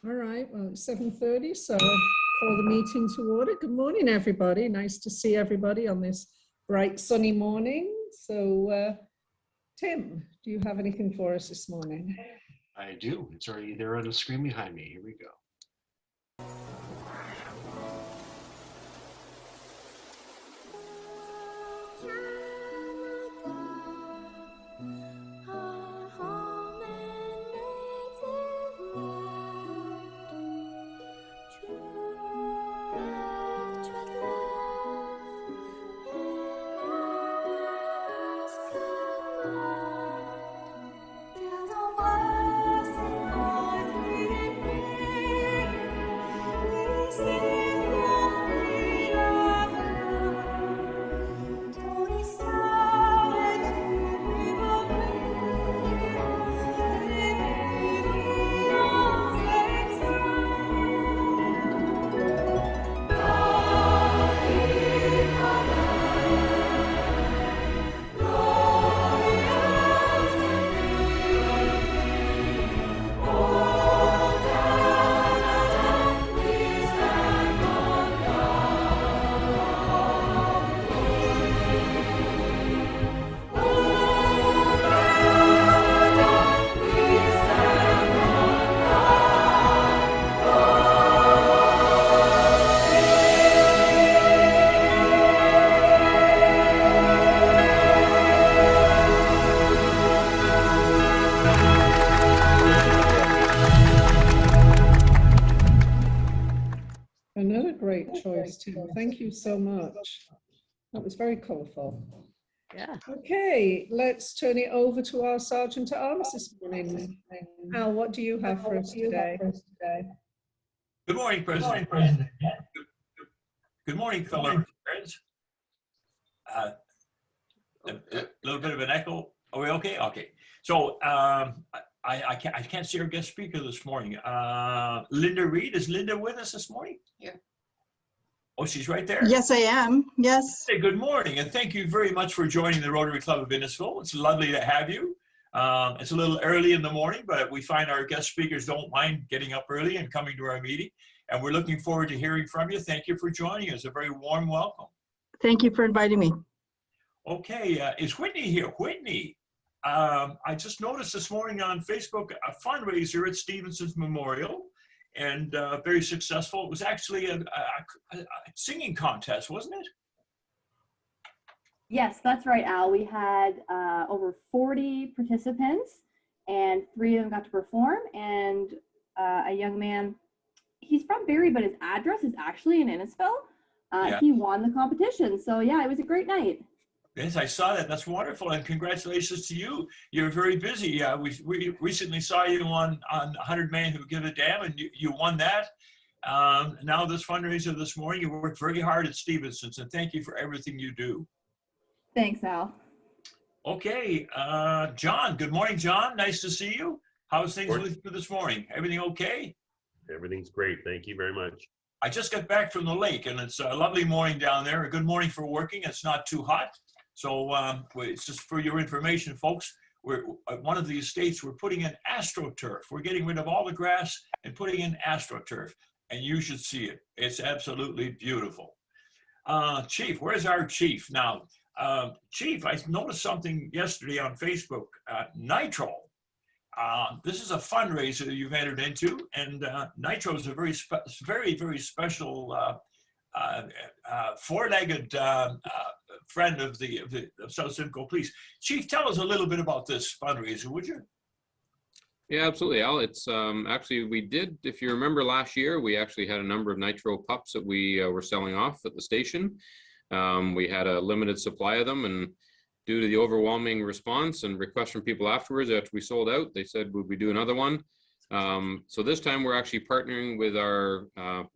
All right, well, it's 7:30, so call the meeting to order. Good morning, everybody. Nice to see everybody on this bright, sunny morning. So, Tim, do you have anything for us this morning? I do. It's already there on the screen behind me. Here we go. Another great choice, Tim. Thank you so much. That was very colorful. Yeah. Okay, let's turn it over to our Sergeant at Arms this morning. Al, what do you have for us today? Good morning, President. Good morning, fellow friends. A little bit of an echo. Are we okay? Okay. So I can't see our guest speaker this morning. Linda Reid, is Linda with us this morning? Yeah. Oh, she's right there? Yes, I am. Yes. Hey, good morning, and thank you very much for joining the Rotary Club of Innisfil. It's lovely to have you. It's a little early in the morning, but we find our guest speakers don't mind getting up early and coming to our meeting. And we're looking forward to hearing from you. Thank you for joining us. A very warm welcome. Thank you for inviting me. Okay, is Whitney here? Whitney, I just noticed this morning on Facebook a fundraiser at Stevenson's Memorial, and very successful. It was actually a singing contest, wasn't it? Yes, that's right, Al. We had over 40 participants, and 3 of them got to perform. And a young man, he's from Barrie, but his address is actually in Innisfil. Yeah. He won the competition. So yeah, it was a great night. Yes, I saw that. That's wonderful, and congratulations to you. You're very busy. We recently saw you on 100 Men Who Give a Damn, and you won that. Now this fundraiser this morning, you worked very hard at Stevenson's, and thank you for everything you do. Thanks, Al. Okay, John. Good morning, John. Nice to see you. How's things with you this morning? Everything okay? Everything's great. Thank you very much. I just got back from the lake, and it's a lovely morning down there. A good morning for working. It's not too hot. So it's just for your information, folks. We're at one of the estates. We're putting in AstroTurf. We're getting rid of all the grass and putting in AstroTurf, and you should see it. It's absolutely beautiful. Chief, where's our chief now? Chief, I noticed something yesterday on Facebook. Nitro. This is a fundraiser that you've entered into, and Nitro is a very special four-legged friend of South Simcoe Police. Chief, tell us a little bit about this fundraiser, would you? Yeah, absolutely, Al. It's actually, we did, if you remember last year, we actually had a number of Nitro pups that we were selling off at the station. We had a limited supply of them, and due to the overwhelming response and requests from people afterwards, after we sold out, they said, would we do another one? So this time we're actually partnering with our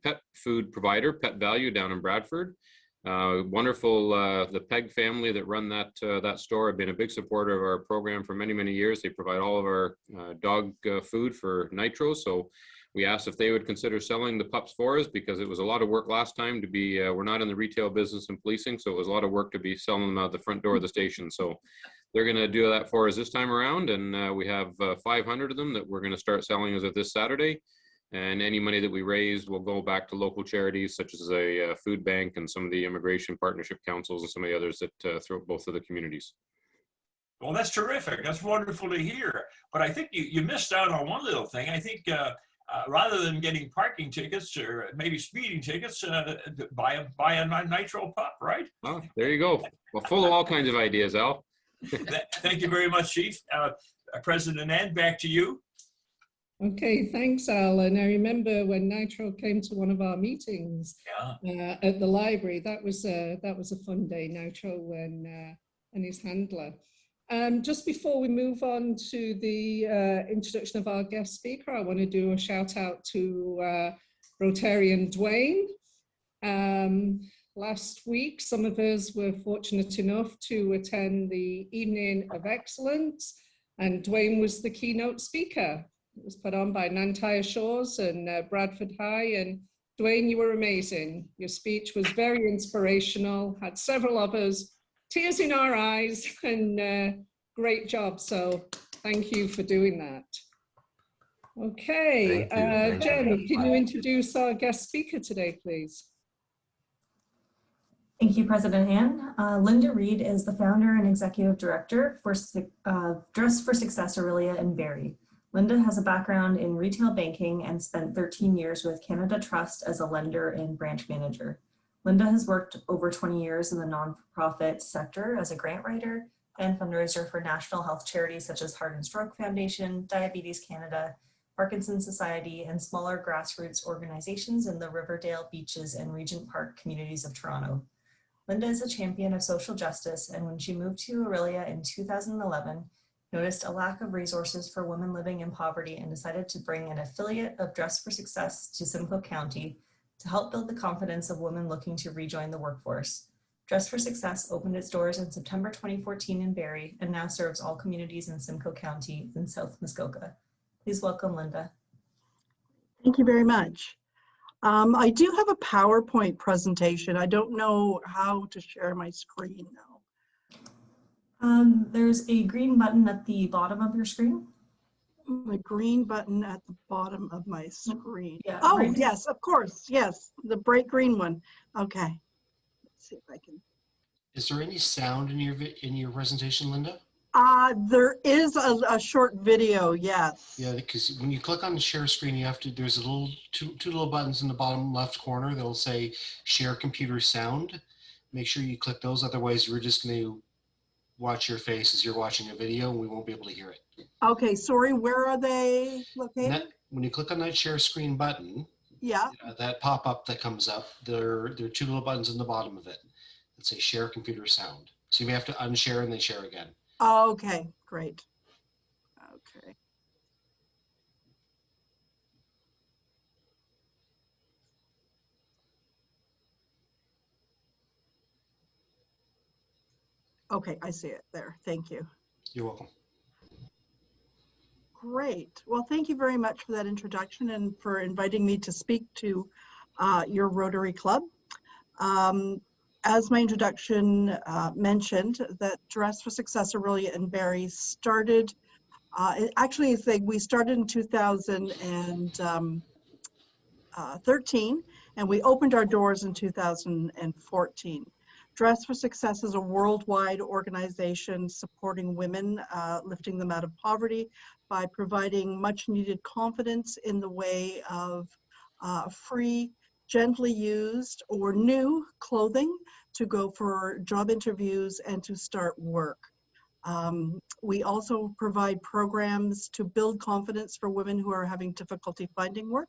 pet food provider, Pet Value, down in Bradford. Wonderful, the Peg family that run that store have been a big supporter of our program for many, many years. They provide all of our dog food for Nitro. So we asked if they would consider selling the pups for us, because it was a lot of work last time to be, we're not in the retail business and policing, so it was a lot of work to be selling them out the front door of the station. So they're going to do that for us this time around, and we have 500 of them that we're going to start selling as of this Saturday. And any money that we raise will go back to local charities such as a food bank and some of the immigration partnership councils and some of the others that throughout both of the communities. Well, that's terrific. That's wonderful to hear. But I think you missed out on one little thing. I think rather than getting parking tickets or maybe speeding tickets, buy a nitro pup, right? Oh, there you go. Well, full of all kinds of ideas, Al. Thank you very much, Chief. President Ann, back to you. Okay, thanks, Al. And I remember when Nitro came to one of our meetings at the library. That was a fun day. Nitro and his handler. Just before we move on to the introduction of our guest speaker, I want to do a shout out to Rotarian Dwayne. Last week, some of us were fortunate enough to attend the Evening of Excellence, and Dwayne was the keynote speaker. It was put on by Nantyre Shores and Bradford High, and Dwayne, you were amazing. Your speech was very inspirational, had several of us tears in our eyes, and great job. So thank you for doing that. Okay, Jen, can you introduce our guest speaker today, please? Thank you, President Ann. Linda Reid is the founder and executive director for Dress for Success Orillia in Barrie. Linda has a background in retail banking and spent 13 years with Canada Trust as a lender and branch manager. Linda has worked over 20 years in the nonprofit sector as a grant writer and fundraiser for national health charities such as Heart and Stroke Foundation, Diabetes Canada, Parkinson's Society, and smaller grassroots organizations in the Riverdale, Beaches, and Regent Park communities of Toronto. Linda is a champion of social justice, and when she moved to Orillia in 2011, noticed a lack of resources for women living in poverty and decided to bring an affiliate of Dress for Success to Simcoe County to help build the confidence of women looking to rejoin the workforce. Dress for Success opened its doors in September 2014 in Barrie and now serves all communities in Simcoe County in South Muskoka. Please welcome Linda. Thank you very much. I do have a PowerPoint presentation. I don't know how to share my screen though. There's a green button at the bottom of your screen. The green button at the bottom of my screen. Yeah, oh, right. Yes, of course. Yes, the bright green one. Okay. Let's see if I can. Is there any sound in your presentation, Linda? There is a short video, yes. Yeah, because when you click on the share screen, you have to, there's a little two little buttons in the bottom left corner that'll say share computer sound. Make sure you click those, otherwise we're just going to watch your face as you're watching a video and we won't be able to hear it. Okay, sorry, where are they located? When you click on that share screen button, Yeah. that pop-up that comes up, there are two little buttons in the bottom of it that say share computer sound. So you may have to unshare and then share again. Okay, great. Okay. Okay, I see it there. Thank you. You're welcome. Great. Well, thank you very much for that introduction and for inviting me to speak to your Rotary Club. As my introduction mentioned, that Dress for Success Orillia and Barrie started, actually we started in 2013 and we opened our doors in 2014. Dress for Success is a worldwide organization supporting women, lifting them out of poverty by providing much needed confidence in the way of free, gently used or new clothing to go for job interviews and to start work. We also provide programs to build confidence for women who are having difficulty finding work.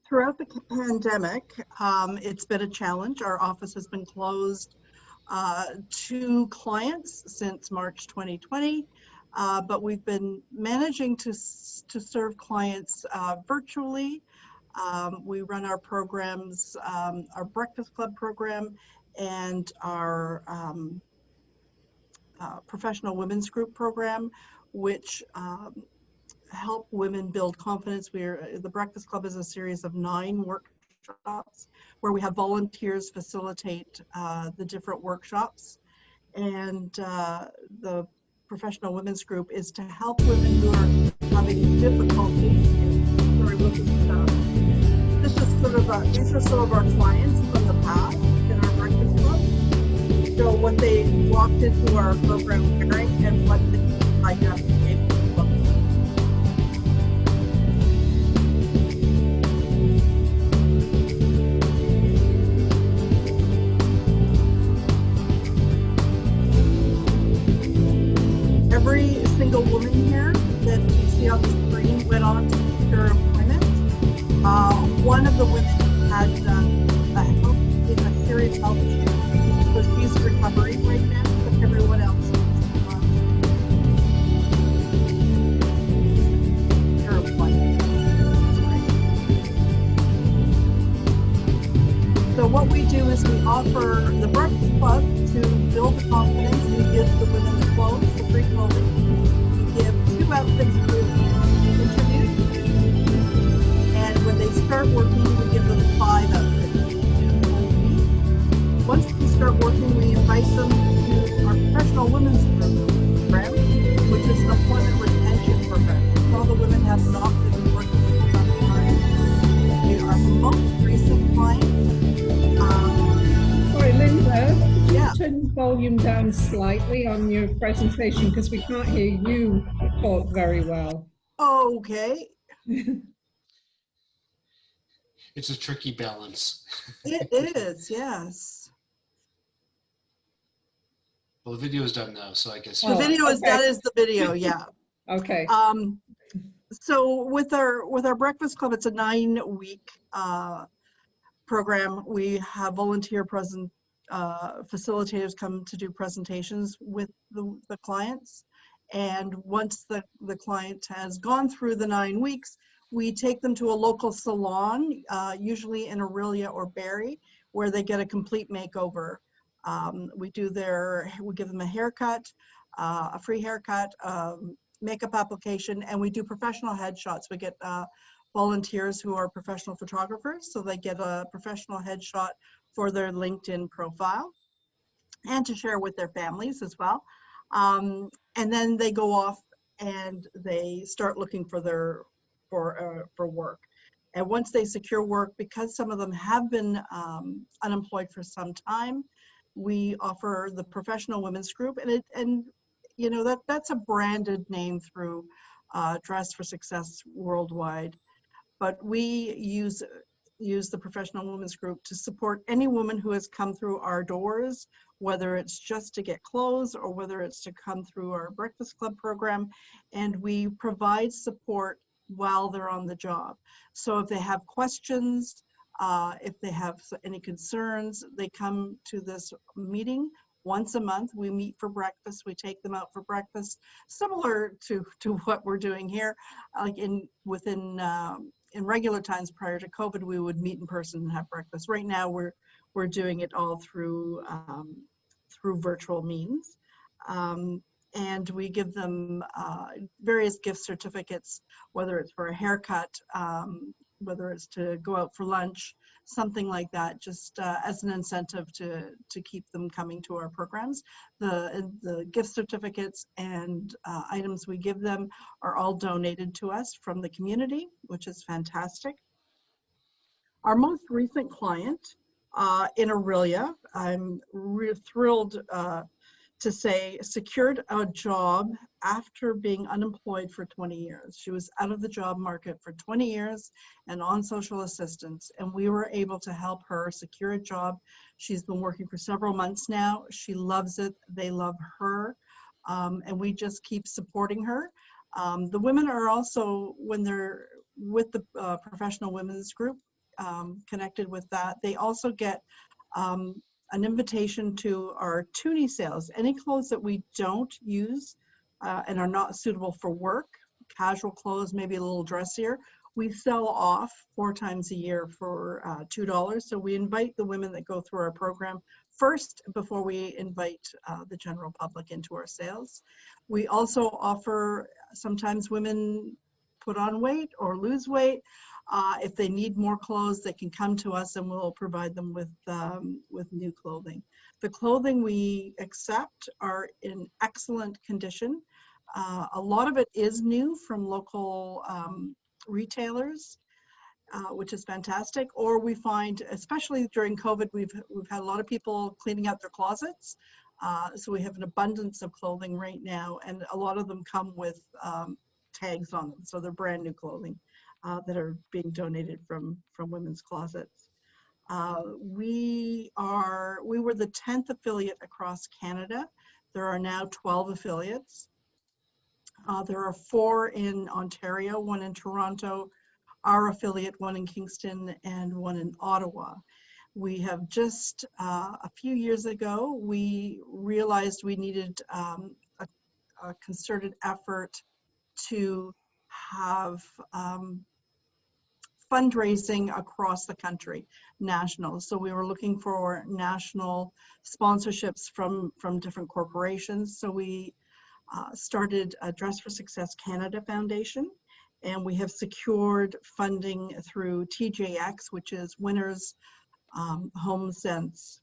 Throughout the pandemic, it's been a challenge. Our office has been closed to clients since March 2020, but we've been managing to serve clients virtually. We run our programs, our Breakfast Club program and our Professional Women's Group program, which help women build confidence. The Breakfast Club is a series of 9 workshops where we have volunteers facilitate the different workshops. And the Professional Women's Group is to help women who are having difficulty. Sorry, look at this is sort of these are some of our clients from the past in our breakfast club. So what they walked into our program wearing and what they identified. Every single woman here that you see on the screen went on to secure employment. One of the women had a serious health issue, so she's recovering right now, but everyone else is secure employment. So what we do is we offer the breakfast club to build the confidence. We give the women the clothes, the free clothing. We give 2 outfits for interviews. And when they start working, we give them 5 outfits. Once they start working, we invite them to our professional women's program, which is an employment retention program. All the women have an option to work for some time. They are the most recent clients. Sorry, Linda, could you Yeah. turn the volume down slightly on your presentation because we can't hear you talk very well. Okay. It's a tricky balance. It is, yes. Well, the video is done now, so I guess. The video is, okay. that is the video, yeah. Okay. So with our breakfast club, it's a 9-week program. We have volunteer facilitators come to do presentations with the clients. And once the client has gone through the 9 weeks, we take them to a local salon, usually in Orillia or Barrie, where they get a complete makeover. We give them a haircut, a free haircut, makeup application, and we do professional headshots. We get volunteers who are professional photographers, so they get a professional headshot for their LinkedIn profile and to share with their families as well. And then they go off and they start looking for work. And once they secure work, because some of them have been unemployed for some time, we offer the professional women's group, and you know that's a branded name through Dress for Success worldwide. But we use the professional women's group to support any woman who has come through our doors, whether it's just to get clothes or whether it's to come through our breakfast club program, and we provide support while they're on the job. So if they have questions, if they have any concerns, they come to this meeting once a month. We meet for breakfast. We take them out for breakfast, similar to what we're doing here. Like in regular times prior to COVID, we would meet in person and have breakfast. Right now, we're doing it all through virtual means. And we give them various gift certificates, whether it's for a haircut, whether it's to go out for lunch, something like that, just as an incentive to keep them coming to our programs. The gift certificates and items we give them are all donated to us from the community, which is fantastic. Our most recent client in Orillia, I'm thrilled to say, secured a job after being unemployed for 20 years. She was out of the job market for 20 years and on social assistance, and we were able to help her secure a job. She's been working for several months now. She loves it. They love her, and we just keep supporting her. The women are also, when they're with the professional women's group, connected with that, they also get an invitation to our toonie sales. Any clothes that we don't use and are not suitable for work, casual clothes, maybe a little dressier, we sell off 4 times a year for $2. So we invite the women that go through our program first before we invite the general public into our sales. We also offer, sometimes women put on weight or lose weight. If they need more clothes, they can come to us and we'll provide them with new clothing. The clothing we accept are in excellent condition. A lot of it is new from local retailers. which is fantastic. Or we find, especially during COVID, we've had a lot of people cleaning out their closets. So we have an abundance of clothing right now, and a lot of them come with tags on them. So they're brand new clothing that are being donated from women's closets. We were the 10th affiliate across Canada. There are now 12 affiliates. There are 4 in Ontario, 1 in Toronto, our affiliate, 1 in Kingston, and 1 in Ottawa. We have just, a few years ago, we realized we needed a concerted effort to have fundraising across the country, national. So we were looking for national sponsorships from different corporations. So we started a Dress for Success Canada Foundation, and we have secured funding through TJX, which is Winners, Home Sense,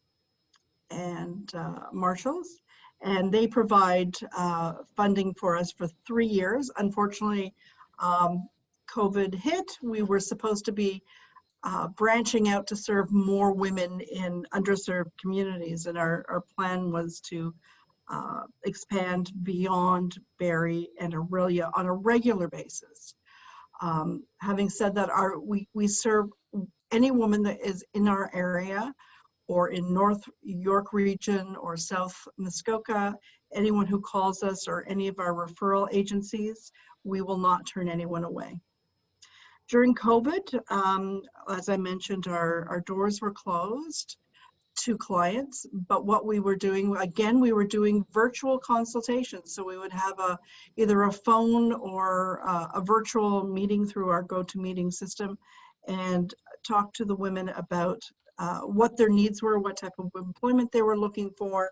and Marshalls. And they provide funding for us for 3 years. Unfortunately, COVID hit. We were supposed to be branching out to serve more women in underserved communities, and our plan was to expand beyond Barrie and Orillia on a regular basis. Having said that, we serve any woman that is in our area or in North York region or South Muskoka, anyone who calls us or any of our referral agencies, we will not turn anyone away. During COVID, as I mentioned, our doors were closed to clients, but what we were doing, again, we were doing virtual consultations. So we would have either a phone or a virtual meeting through our GoToMeeting system and talk to the women about what their needs were, what type of employment they were looking for,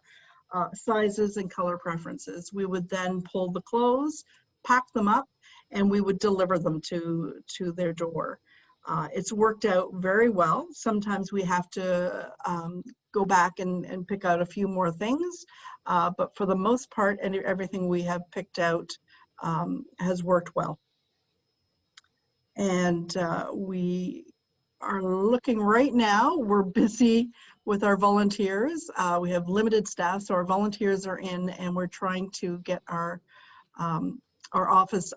sizes and color preferences. We would then pull the clothes, pack them up, and we would deliver them to their door. It's worked out very well. Sometimes we have to go back and pick out a few more things, but for the most part, everything we have picked out has worked well. And we are looking right now, we're busy with our volunteers. We have limited staff, so our volunteers are in, and we're trying to get our office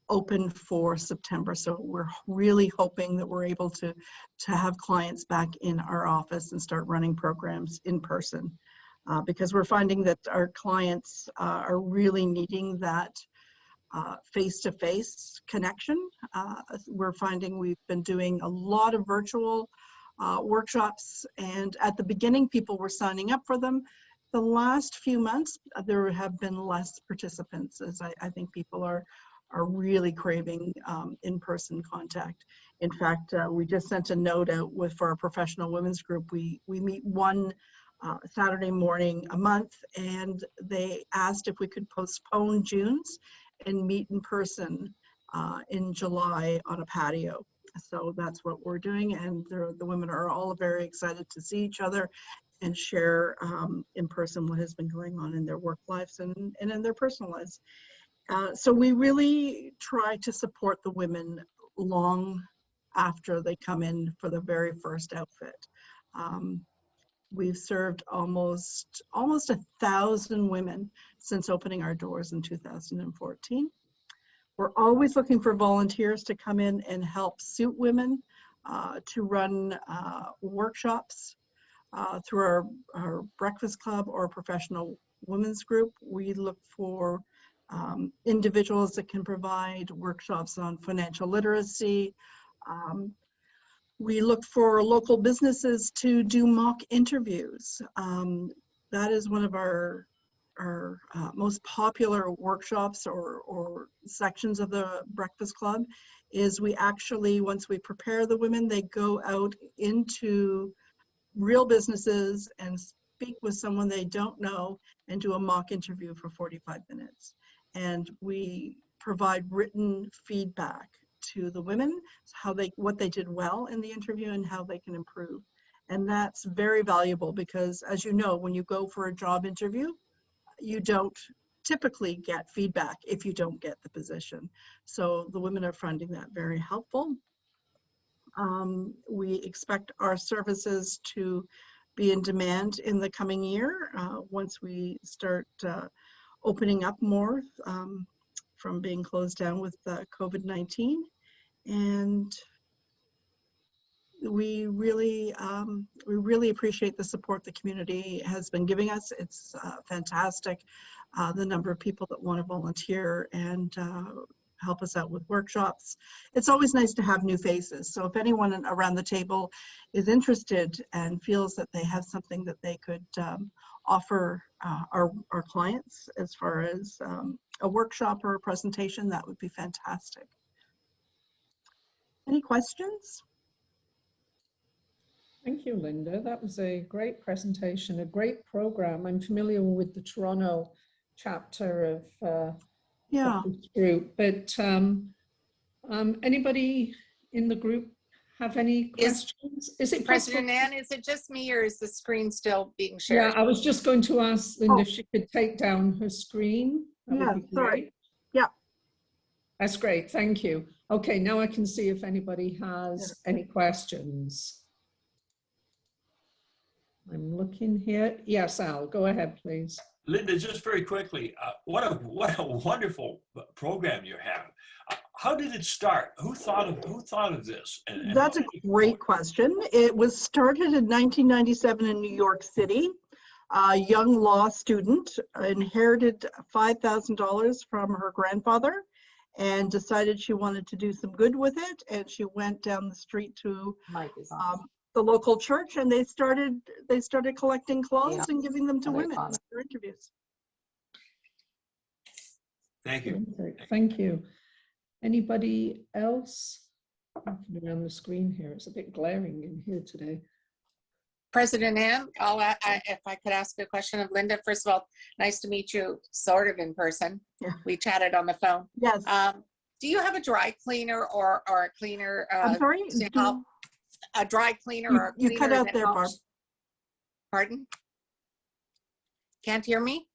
open for September. So we're really hoping that we're able to have clients back in our office and start running programs in person, because we're finding that our clients are really needing that face-to-face connection. We're finding we've been doing a lot of virtual workshops, and at the beginning people were signing up for them. The last few months there have been less participants, as I think people are really craving in-person contact. In fact, we just sent a note out for our professional women's group. We meet one Saturday morning a month, and they asked if we could postpone June's and meet in person in July on a patio. So that's what we're doing, and the women are all very excited to see each other and share in person what has been going on in their work lives and in their personal lives. So we really try to support the women long after they come in for the very first outfit. We've served almost 1,000 women since opening our doors in 2014. We're always looking for volunteers to come in and help suit women, to run workshops through our breakfast club or professional women's group. We look for individuals that can provide workshops on financial literacy. We look for local businesses to do mock interviews. That is one of our most popular workshops or sections of the Breakfast Club. Is we actually, once we prepare the women, they go out into real businesses and speak with someone they don't know and do a mock interview for 45 minutes. And we provide written feedback to the women, what they did well in the interview and how they can improve. And that's very valuable because, as you know, when you go for a job interview, you don't typically get feedback if you don't get the position. So the women are finding that very helpful. We expect our services to be in demand in the coming year once we start opening up more from being closed down with COVID-19. And we really appreciate the support the community has been giving us. It's fantastic, the number of people that want to volunteer and help us out with workshops. It's always nice to have new faces. So if anyone around the table is interested and feels that they have something that they could offer our clients as far as a workshop or a presentation, that would be fantastic. Any questions? Thank you, Linda. That was a great presentation, a great program. I'm familiar with the Toronto chapter of this group, but anybody in the group have any questions? Is it President Ann, is it just me or is the screen still being shared? Yeah, I was just going to ask Linda if she could take down her screen. That would be sorry. great. Yeah. That's great. Thank you. Okay, now I can see if anybody has any questions. I'm looking here. Yes, Al, go ahead, please. Linda, just very quickly, what a wonderful program you have. How did it start? Who thought of this? And that's a great question. It was started in 1997 in New York City. A young law student inherited $5,000 from her grandfather and decided she wanted to do some good with it. And she went down the street to the local church, and they started collecting clothes and giving them to women for interviews. Thank you. Thank you. Anybody else? Looking around the screen here, it's a bit glaring in here today. President Ann, if I could ask a question of Linda. First of all, nice to meet you sort of in person. Yeah. We chatted on the phone. Yes. Do you have a dry cleaner or a cleaner? I'm sorry? A dry cleaner or a cleaner? You cut out there, Barb. Pardon? Can't hear me?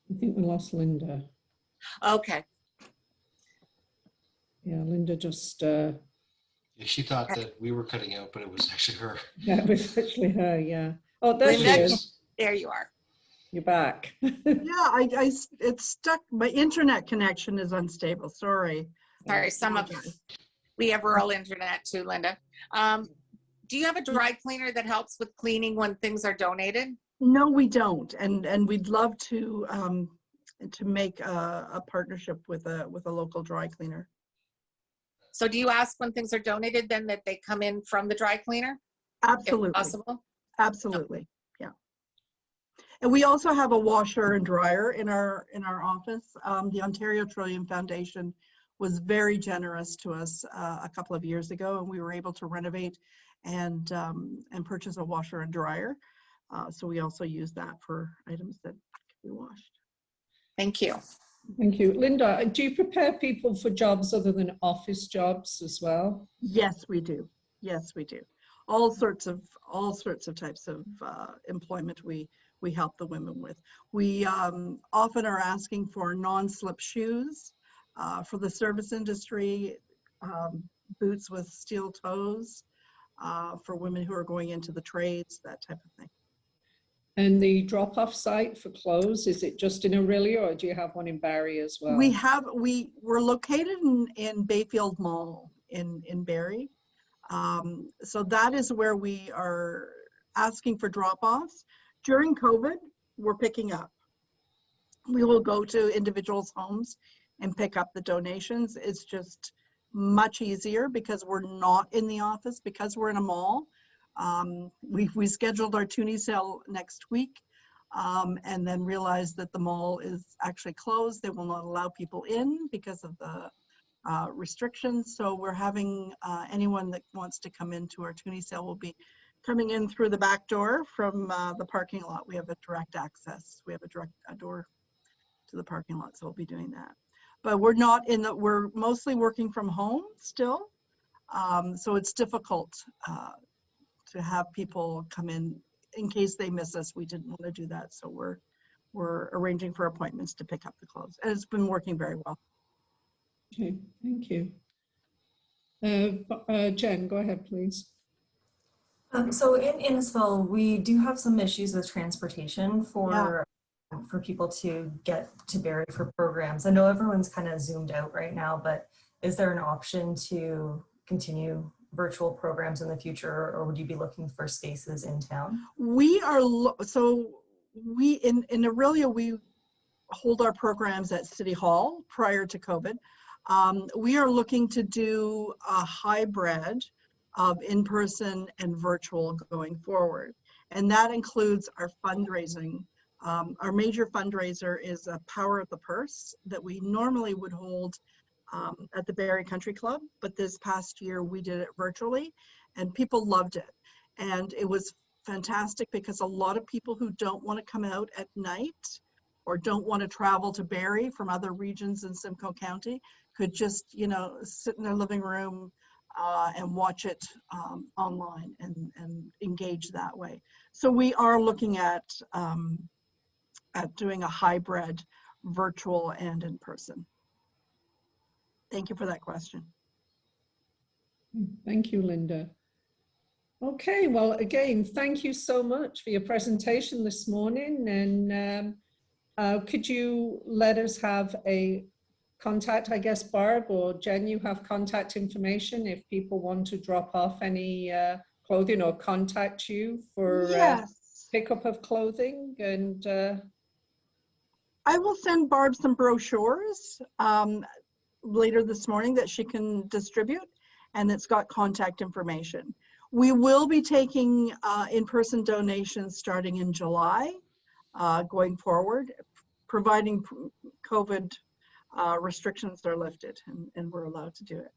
I think we lost Linda. Okay. Yeah, Linda just... She thought that we were cutting out, but it was actually her. Yeah, it was actually her, yeah. Oh, there she Linda, is. there you are. You're back. Yeah, it's stuck. My internet connection is unstable. Sorry. Sorry, we have rural internet too, Linda. Do you have a dry cleaner that helps with cleaning when things are donated? No, we don't, and we'd love to make a partnership with a local dry cleaner. So do you ask when things are donated then that they come in from the dry cleaner? Absolutely. If possible? Absolutely, yeah. And we also have a washer and dryer in our office. The Ontario Trillium Foundation was very generous to us a couple of years ago, and we were able to renovate and purchase a washer and dryer. So we also use that for items that can be washed. Thank you. Thank you. Linda, do you prepare people for jobs other than office jobs as well? Yes, we do. Yes, we do. All sorts of types of employment we help the women with. We often are asking for non-slip shoes for the service industry, boots with steel toes for women who are going into the trades, that type of thing. And the drop-off site for clothes, is it just in Orillia or do you have one in Barrie as well? We're located in Bayfield Mall in Barrie. So that is where we are asking for drop-offs. During COVID, we're picking up. We will go to individuals' homes and pick up the donations. It's just much easier because we're not in the office, because we're in a mall. We scheduled our toonie sale next week and then realized that the mall is actually closed. They will not allow people in because of the restrictions. So we're having anyone that wants to come into our toonie sale will be coming in through the back door from the parking lot. We have a direct access. We have a door to the parking lot, so we'll be doing that. But we're not we're mostly working from home still. So it's difficult to have people come in case they miss us. We didn't want to do that. So we're arranging for appointments to pick up the clothes. And it's been working very well. Okay, thank you. Jen, go ahead, please. So in Innisfil, we do have some issues with transportation for people to get to Barrie for programs. I know everyone's kind of zoomed out right now, but is there an option to continue virtual programs in the future, or would you be looking for spaces in town? We are, in Orillia, we hold our programs at City Hall prior to COVID. We are looking to do a hybrid of in-person and virtual going forward. And that includes our fundraising. Our major fundraiser is a Power of the Purse that we normally would hold at the Barrie Country Club, but this past year we did it virtually and people loved it. And it was fantastic because a lot of people who don't want to come out at night or don't want to travel to Barrie from other regions in Simcoe County could just, you know, sit in their living room and watch it online and engage that way. So we are looking at doing a hybrid, virtual and in person. Thank you for that question. Thank you, Linda. Okay, well, again, thank you so much for your presentation this morning. And could you let us have a contact, I guess, Barb or Jen, you have contact information if people want to drop off any clothing or contact you for pickup of clothing? And I will send Barb some brochures later this morning that she can distribute, and it's got contact information. We will be taking in-person donations starting in July going forward, providing COVID restrictions are lifted and we're allowed to do it.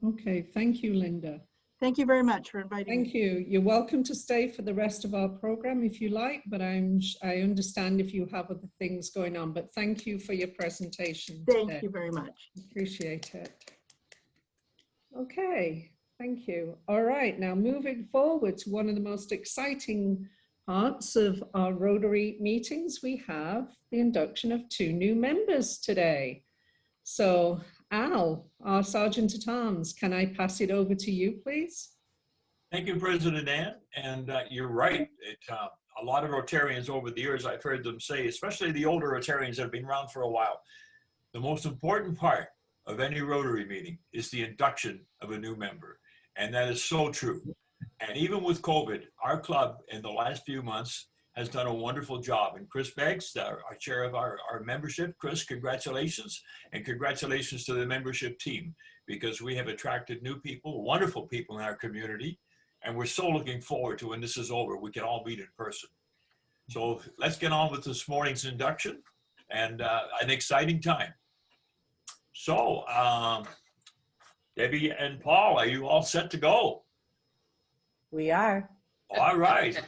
okay, thank you, Linda. Thank you very much for inviting me. Thank you. You're welcome to stay for the rest of our program if you like, but I understand if you have other things going on, but thank you for your presentation today. Thank you very much. Appreciate it. Okay, thank you. All right, now moving forward to one of the most exciting parts of our Rotary meetings, we have the induction of 2 new members today. So Al, our Sergeant-at-Arms, can I pass it over to you, please? Thank you, President Ann. And you're right. A lot of Rotarians over the years, I've heard them say, especially the older Rotarians that have been around for a while, the most important part of any Rotary meeting is the induction of a new member. And that is so true. And even with COVID, our club in the last few months has done a wonderful job. And Chris Beggs, our chair of our membership, Chris, congratulations. And congratulations to the membership team, because we have attracted new people, wonderful people in our community. And we're so looking forward to when this is over, we can all meet in person. So let's get on with this morning's induction and an exciting time. So Debbie and Paul, are you all set to go? We are. All right.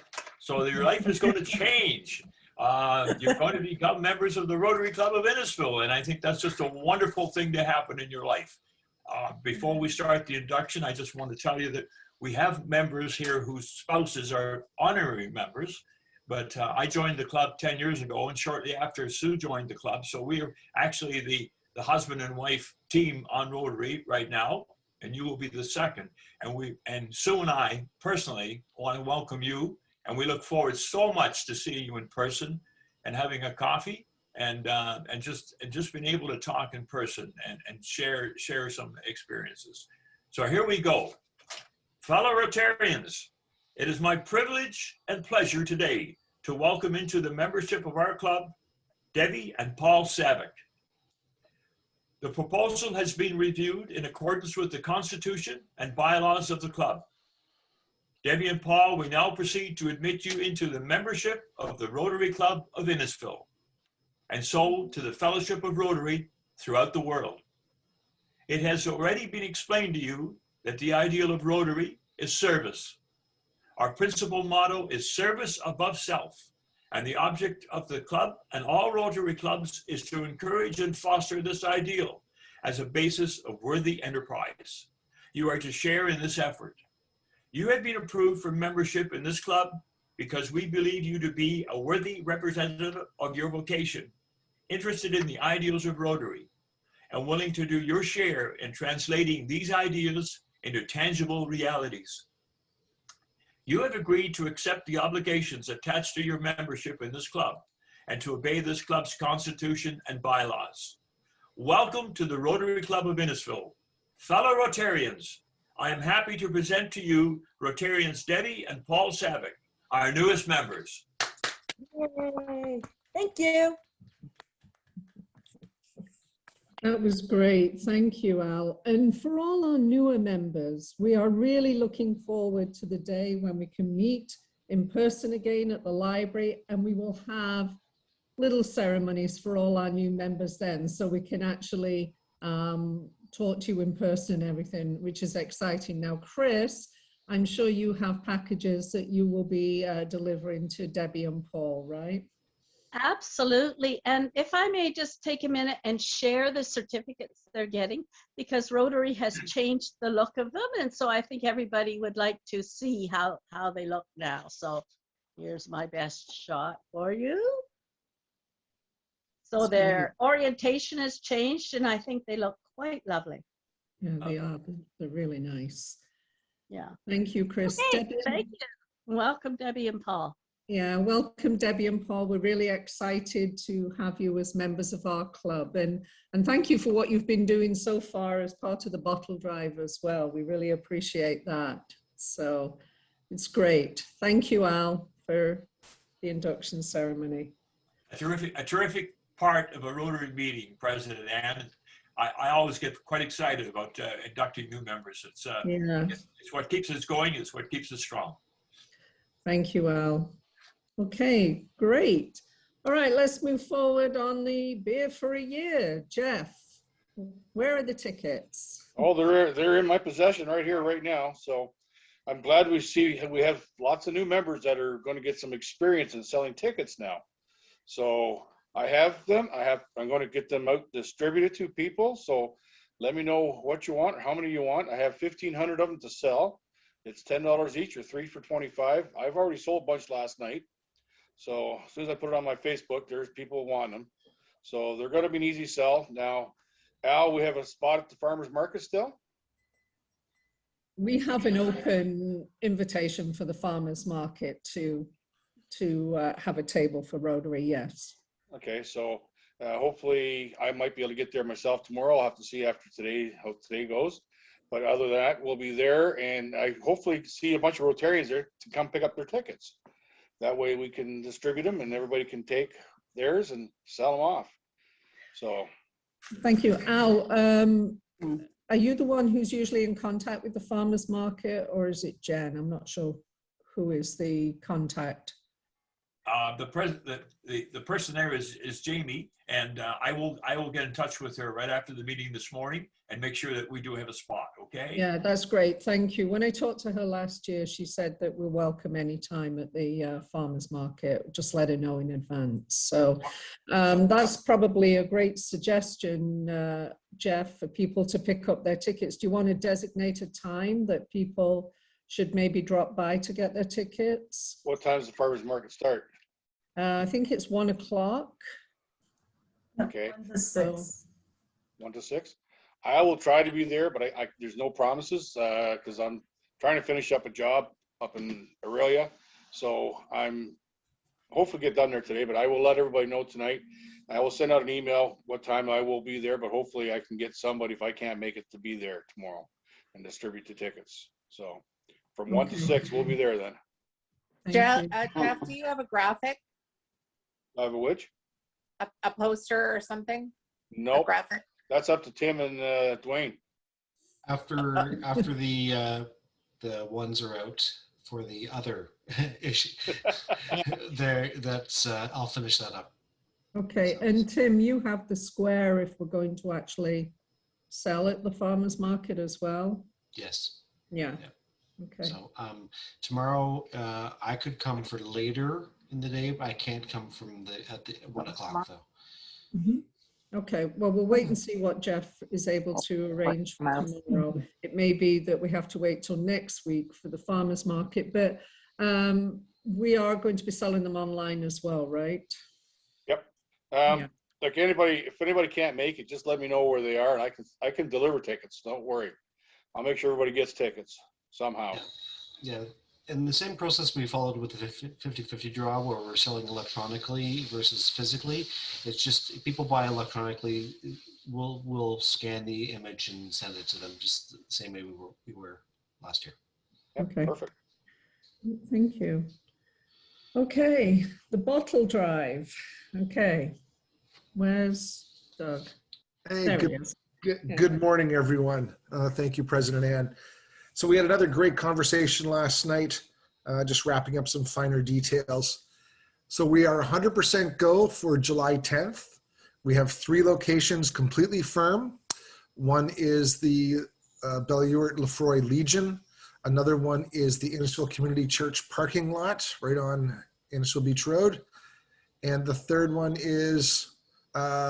So your life is going to change. You're going to become members of the Rotary Club of Innisfil, and I think that's just a wonderful thing to happen in your life. Before we start the induction, I just want to tell you that we have members here whose spouses are honorary members, but I joined the club 10 years ago, and shortly after Sue joined the club. So we are actually the husband and wife team on Rotary right now, and you will be the second. And Sue and I personally want to welcome you, and we look forward so much to seeing you in person and having a coffee and just being able to talk in person and share some experiences. So here we go. Fellow Rotarians, it is my privilege and pleasure today to welcome into the membership of our club, Debbie and Paul Savic. The proposal has been reviewed in accordance with the Constitution and bylaws of the club. Debbie and Paul, we now proceed to admit you into the membership of the Rotary Club of Innisfil, and so to the Fellowship of Rotary throughout the world. It has already been explained to you that the ideal of Rotary is service. Our principal motto is service above self, and the object of the club and all Rotary clubs is to encourage and foster this ideal as a basis of worthy enterprise. You are to share in this effort. You have been approved for membership in this club because we believe you to be a worthy representative of your vocation, interested in the ideals of Rotary. and willing to do your share in translating these ideas into tangible realities. You have agreed to accept the obligations attached to your membership in this club and to obey this club's constitution and bylaws. Welcome to the Rotary Club of Innisfil. Fellow Rotarians, I am happy to present to you Rotarians Debbie and Paul Savic, our newest members. Yay. Thank you. That was great. Thank you, Al. And for all our newer members, we are really looking forward to the day when we can meet in person again at the library, and we will have little ceremonies for all our new members then, so we can actually talk to you in person and everything, which is exciting. Now, Chris, I'm sure you have packages that you will be delivering to Debbie and Paul, right? Absolutely. And if I may just take a minute and share the certificates they're getting, because Rotary has changed the look of them. And so I think everybody would like to see how they look now. So here's my best shot for you. So their orientation has changed, and I think they look quite lovely. Yeah, they are. They're really nice. Yeah. Thank you, Chris. Okay, Debbie? thank you. Welcome, Debbie and Paul. Yeah, welcome, Debbie and Paul. We're really excited to have you as members of our club. And thank you for what you've been doing so far as part of the bottle drive as well. We really appreciate that. So it's great. Thank you, Al, for the induction ceremony. A terrific part of a Rotary meeting, President Ann. I always get quite excited about inducting new members. It's what keeps us going. It's what keeps us strong. Thank you, Al. Okay, great. All right, let's move forward on the beer for a year. Jeff, where are the tickets? Oh, they're in my possession right here, right now. So I'm glad we have lots of new members that are going to get some experience in selling tickets now. So I have them. I'm going to get them out distributed to people. So let me know what you want or how many you want. I have 1,500 of them to sell. It's $10 each or 3 for $25. I've already sold a bunch last night. So as soon as I put it on my Facebook, there's people wanting them. So they're going to be an easy sell. Now, Al, we have a spot at the farmer's market still? We have an open invitation for the farmer's market to have a table for Rotary, yes. Okay, so hopefully I might be able to get there myself tomorrow. I'll have to see after today how today goes. But other than that, we'll be there, and I hopefully see a bunch of Rotarians there to come pick up their tickets. That way we can distribute them and everybody can take theirs and sell them off. So. Thank you. Al, are you the one who's usually in contact with the farmer's market, or is it Jen? I'm not sure who is the contact. The person there is Jamie, and I will get in touch with her right after the meeting this morning and make sure that we do have a spot. Okay. Yeah, that's great. Thank you. When I talked to her last year, she said that we're welcome anytime at the farmers market. Just let her know in advance. So that's probably a great suggestion, Jeff, for people to pick up their tickets. Do you want a designated time that people should maybe drop by to get their tickets? What time does the farmers market start? I think it's 1 o'clock. Okay. 1 to 6. 1 to 6. I will try to be there, but there's no promises because I'm trying to finish up a job up in Orillia. So I'm hopefully get done there today, but I will let everybody know tonight. I will send out an email what time I will be there, but hopefully I can get somebody, if I can't make it, to be there tomorrow and distribute the tickets. So from 1 to 6, we'll be there then. Jeff, do you have a graphic? I have a which? A poster or something? No, graphic. That's up to Tim and Dwayne. After the ones are out for the other issue, I'll finish that up. Okay, and Tim, you have the square if we're going to actually sell at the farmer's market as well? Yes. Yeah. Okay. So tomorrow I could come for later in the day, but I can't come at the 1 o'clock though. Mm-hmm. Okay, well, we'll wait and see what Jeff is able to arrange for tomorrow. It may be that we have to wait till next week for the farmer's market, but we are going to be selling them online as well, right? Yep. like anybody, if anybody can't make it, just let me know where they are, and I can deliver tickets. Don't worry. I'll make sure everybody gets tickets somehow. Yeah. And the same process we followed with the 50-50 draw, where we're selling electronically versus physically. It's just people buy electronically. We'll scan the image and send it to them just the same way we were last year. Yep, Okay. perfect. Thank you. Okay, the bottle drive. Okay, where's Doug? Hey, There he is. good morning, everyone. Thank you, President Ann. So we had another great conversation last night, just wrapping up some finer details. So we are 100% go for July 10th. We have 3 locations completely firm. One is the Belleurt-Lefroy Legion. Another one is the Innisfil Community Church parking lot right on Innisfil Beach Road. And the third one is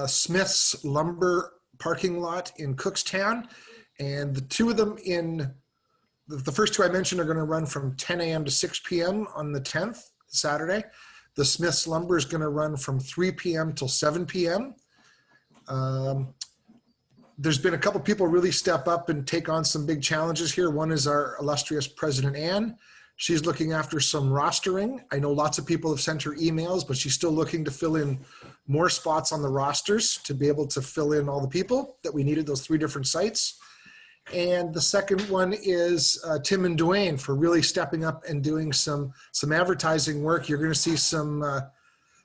Smith's Lumber parking lot in Cookstown. And the 2 of them the first 2 I mentioned are going to run from 10 a.m. to 6 p.m. on the 10th, Saturday. The Smith's Lumber is going to run from 3 p.m. till 7 p.m. There's been a couple people really step up and take on some big challenges here. One is our illustrious President Ann. She's looking after some rostering. I know lots of people have sent her emails, but she's still looking to fill in more spots on the rosters to be able to fill in all the people that we needed, those 3 different sites. And the second one is Tim and Dwayne for really stepping up and doing some advertising work. You're going to see some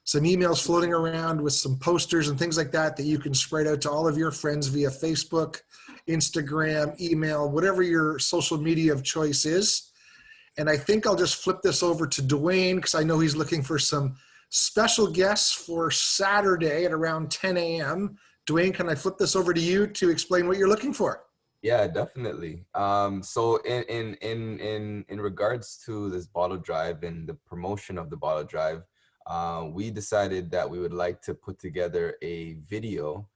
emails floating around with some posters and things like that you can spread out to all of your friends via Facebook, Instagram, email, whatever your social media of choice is. And I think I'll just flip this over to Dwayne because I know he's looking for some special guests for Saturday at around 10 a.m. Dwayne, can I flip this over to you to explain what you're looking for? Yeah, definitely. So in regards to this bottle drive and the promotion of the bottle drive, we decided that we would like to put together a video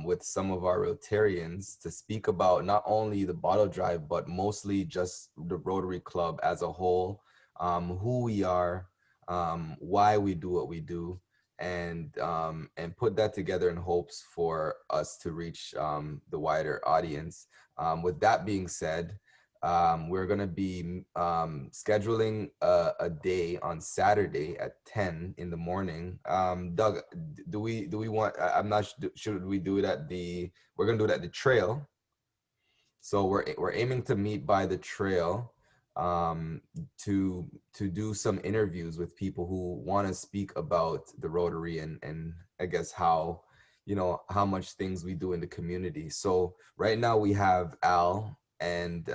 with some of our Rotarians to speak about not only the bottle drive, but mostly just the Rotary Club as a whole, who we are, why we do what we do, and put that together in hopes for us to reach the wider audience. With that being said, we're going to be scheduling a day on Saturday at 10 in the morning. Doug, do we want, I'm not sure, should we do it we're going to do it at the trail. So we're aiming to meet by the trail to do some interviews with people who want to speak about the Rotary and I guess how much things we do in the community. So right now we have Al and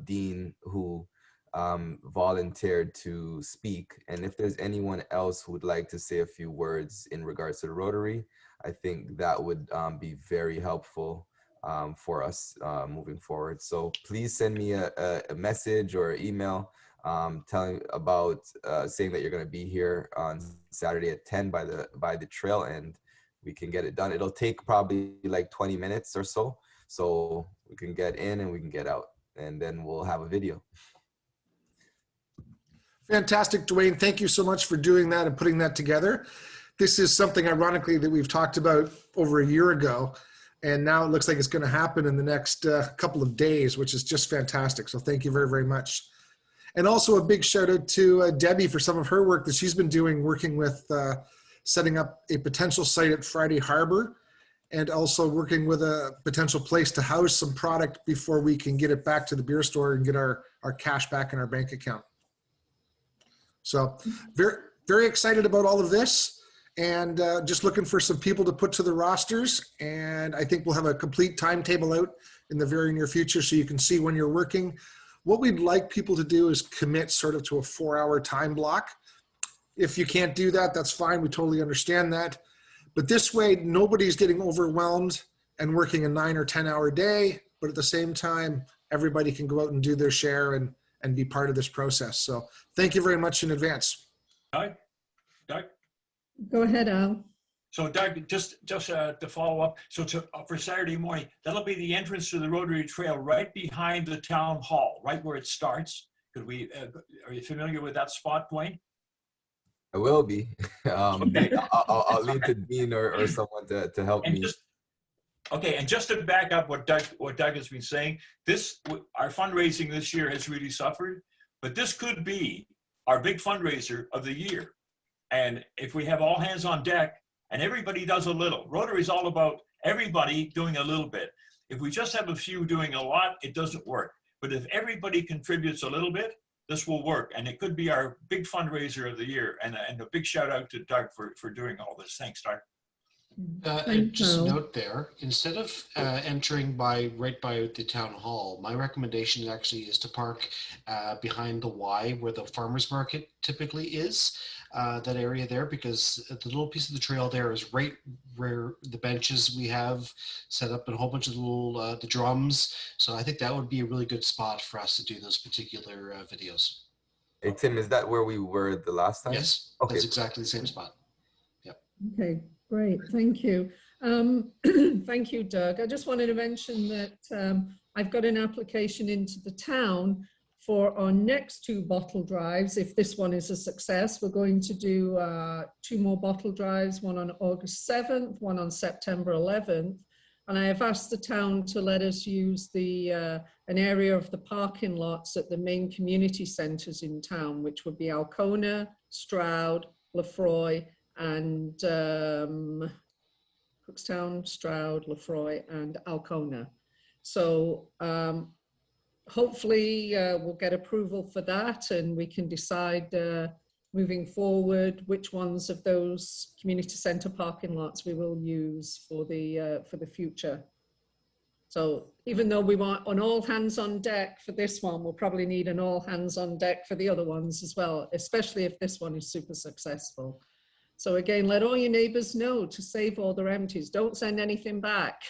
Dean who volunteered to speak. And if there's anyone else who would like to say a few words in regards to the Rotary, I think that would be very helpful for us moving forward. So please send me a message or email telling about saying that you're going to be here on Saturday at 10 by the trail, and we can get it done. It'll take probably like 20 minutes or so. So we can get in and we can get out, and then we'll have a video. Fantastic, Dwayne. Thank you so much for doing that and putting that together. This is something, ironically, that we've talked about over a year ago, and now it looks like it's going to happen in the next couple of days, which is just fantastic. So thank you very, very much. And also a big shout out to Debbie for some of her work that she's been doing, working with setting up a potential site at Friday Harbor, and also working with a potential place to house some product before we can get it back to the beer store and get our cash back in our bank account. So very, very excited about all of this, and just looking for some people to put to the rosters. And I think we'll have a complete timetable out in the very near future so you can see when you're working. What we'd like people to do is commit sort of to a 4-hour time block. If you can't do that, that's fine. We totally understand that. But this way, nobody's getting overwhelmed and working a 9 or 10-hour day, but at the same time, everybody can go out and do their share and be part of this process. So thank you very much in advance. Doug? Go ahead, Al. So Doug, just to follow up, so for Saturday morning, that'll be the entrance to the Rotary Trail right behind the town hall, right where it starts. Are you familiar with that spot, Dwayne? I will be. I'll lean to Dean or someone to help And me. Okay, and just to back up what Doug has been saying, our fundraising this year has really suffered, but this could be our big fundraiser of the year. And if we have all hands on deck and everybody does a little, Rotary is all about everybody doing a little bit. If we just have a few doing a lot, it doesn't work. But if everybody contributes a little bit, this will work. And it could be our big fundraiser of the year. And a big shout out to Doug for doing all this. Thanks, Doug. Just a note there, instead of entering right by the town hall, my recommendation actually is to park behind the Y where the farmer's market typically is, that area there, because the little piece of the trail there is right where the benches we have set up and a whole bunch of little, the drums. So I think that would be a really good spot for us to do those particular videos. Hey, Tim, is that where we were the last time? Yes, okay. That's exactly the same spot. Yep. Okay. Great, thank you. Thank you, Doug. I just wanted to mention that I've got an application into the town for our next 2 bottle drives. If this one is a success, we're going to do 2 more bottle drives, one on August 7th, one on September 11th. And I have asked the town to let us use an area of the parking lots at the main community centres in town, which would be Alcona, Stroud, Lefroy, and Cookstown, Stroud, Lefroy, and Alcona. So hopefully we'll get approval for that, and we can decide moving forward which ones of those community centre parking lots we will use for the future. So even though we want an all hands on deck for this one, we'll probably need an all hands on deck for the other ones as well, especially if this one is super successful. So again, let all your neighbors know to save all their empties. Don't send anything back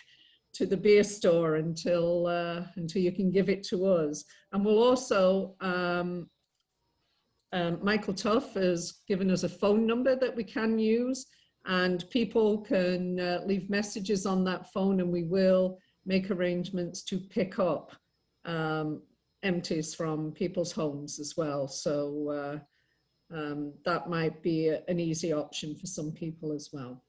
to the beer store until you can give it to us. And we'll also, Michael Tuff has given us a phone number that we can use, and people can leave messages on that phone, and we will make arrangements to pick up empties from people's homes as well. So that might be an easy option for some people as well.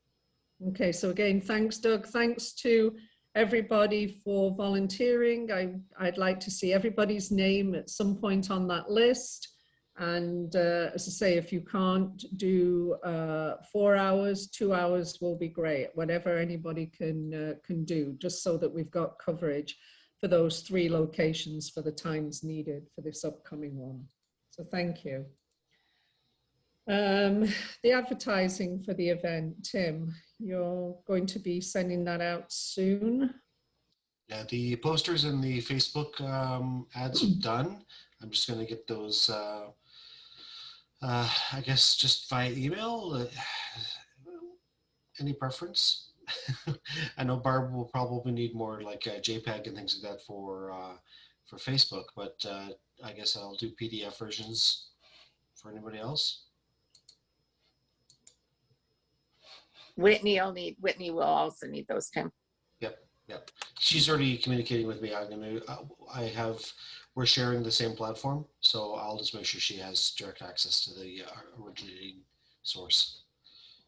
Okay, so again, thanks, Doug. Thanks to everybody for volunteering. I'd like to see everybody's name at some point on that list. And as I say, if you can't do 4 hours, 2 hours will be great. Whatever anybody can do, just so that we've got coverage for those 3 locations for the times needed for this upcoming one. So thank you. The advertising for the event, Tim, you're going to be sending that out soon. Yeah, the posters and the Facebook ads are done. I'm just going to get those, I guess, just via email. Any preference? I know Barb will probably need more like JPEG and things like that for Facebook, but I guess I'll do PDF versions for anybody else. Whitney will also need those, Tim. Yep. She's already communicating with me. We're sharing the same platform, so I'll just make sure she has direct access to the originating source.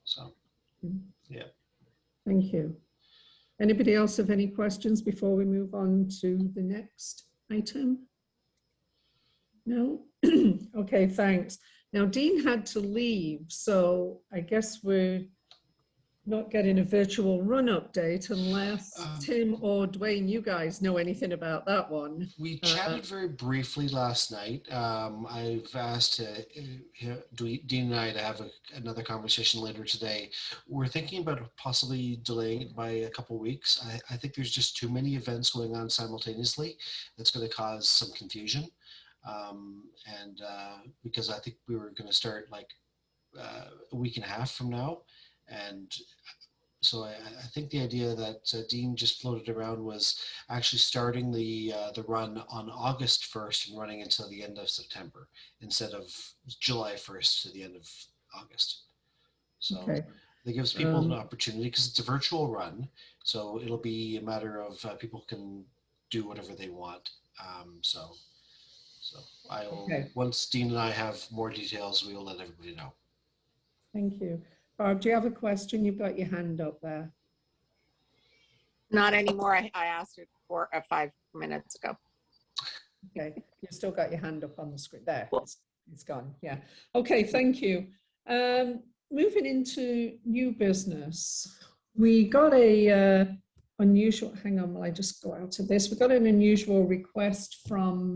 So, yeah. Thank you. Anybody else have any questions before we move on to the next item? No? Okay, thanks. Now, Dean had to leave, so I guess we're not getting a virtual run update unless Tim or Dwayne, you guys know anything about that one. We chatted very briefly last night. I've asked Dean and I to have another conversation later today. We're thinking about possibly delaying it by a couple of weeks. I think there's just too many events going on simultaneously that's going to cause some confusion. Because I think we were going to start like a week and a half from now. And so I think the idea that Dean just floated around was actually starting the run on August 1st and running until the end of September instead of July 1st to the end of August. So okay. That gives people an opportunity because it's a virtual run. So it'll be a matter of people can do whatever they want. So I will, once Dean and I have more details, we will let everybody know. Thank you. Barb, do you have a question? You've got your hand up there. Not anymore. I asked it 5 minutes ago. Okay, you still got your hand up on the screen. There, it's gone. Yeah. Okay, thank you. Moving into new business, we got a unusual. Hang on, while I just go out of this. We got an unusual request from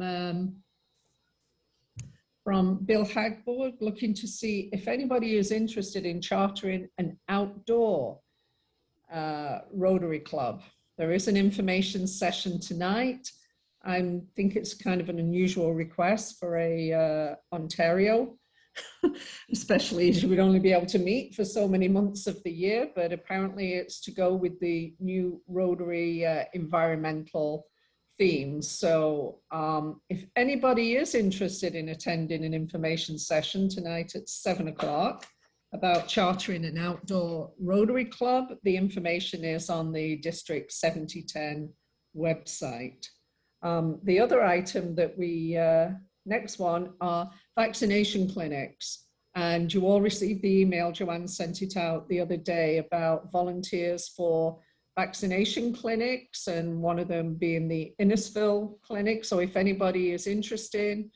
Bill Hagborg, looking to see if anybody is interested in chartering an outdoor Rotary Club. There is an information session tonight. I think it's kind of an unusual request for a Ontario, especially as you would only be able to meet for so many months of the year, but apparently it's to go with the new Rotary environmental themes. So if anybody is interested in attending an information session tonight at 7 o'clock about chartering an outdoor Rotary Club, the information is on the District 7010 website. The other item that we, next one, are vaccination clinics. And you all received the email, Joanne sent it out the other day, about volunteers for vaccination clinics, and one of them being the Innisfil clinic. So if anybody is interested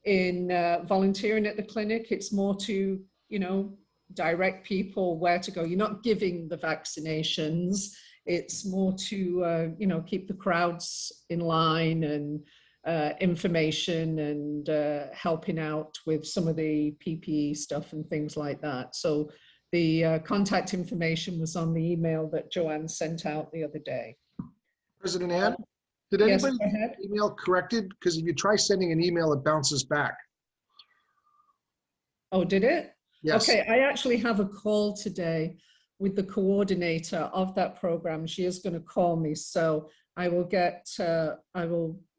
in volunteering at the clinic, it's more to, you know, direct people where to go. You're not giving the vaccinations. It's more to, you know, keep the crowds in line, and information, and helping out with some of the PPE stuff and things like that. So the contact information was on the email that Joanne sent out the other day. President Ann, did Yes, anybody go ahead. get the email corrected? Because if you try sending an email, it bounces back. Oh, did it? Yes. Okay, I actually have a call today with the coordinator of that program. She is going to call me, so I will